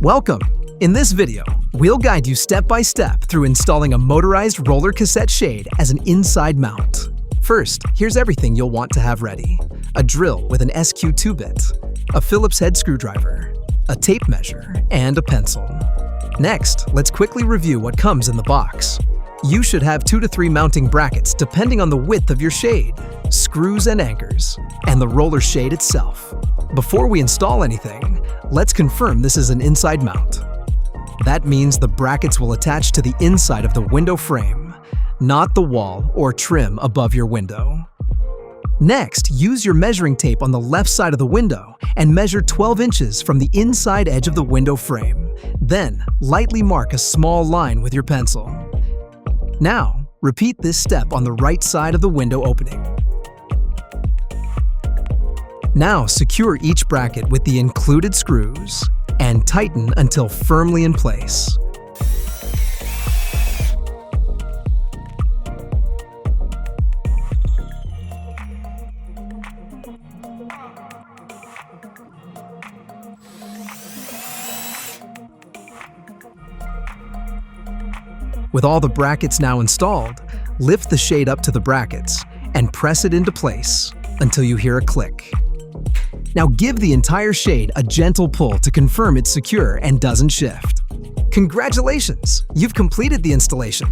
Welcome! In this video, we'll guide you step by step through installing a motorized roller cassette shade as an inside mount. First, here's everything you'll want to have ready. A drill with an SQ2 bit, a Phillips head screwdriver, a tape measure, and a pencil. Next, let's quickly review what comes in the box. You should have 2 to 3 mounting brackets depending on the width of your shade, screws and anchors, and the roller shade itself. Before we install anything, let's confirm this is an inside mount. That means the brackets will attach to the inside of the window frame, not the wall or trim above your window. Next, use your measuring tape on the left side of the window and measure 12 inches from the inside edge of the window frame. Then, lightly mark a small line with your pencil. Now, repeat this step on the right side of the window opening. Now, secure each bracket with the included screws and tighten until firmly in place. With all the brackets now installed, lift the shade up to the brackets and press it into place until you hear a click. Now give the entire shade a gentle pull to confirm it's secure and doesn't shift. Congratulations! You've completed the installation.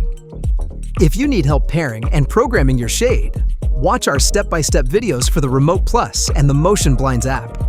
If you need help pairing and programming your shade, watch our step-by-step videos for the Remote Plus and the Motion Blinds app.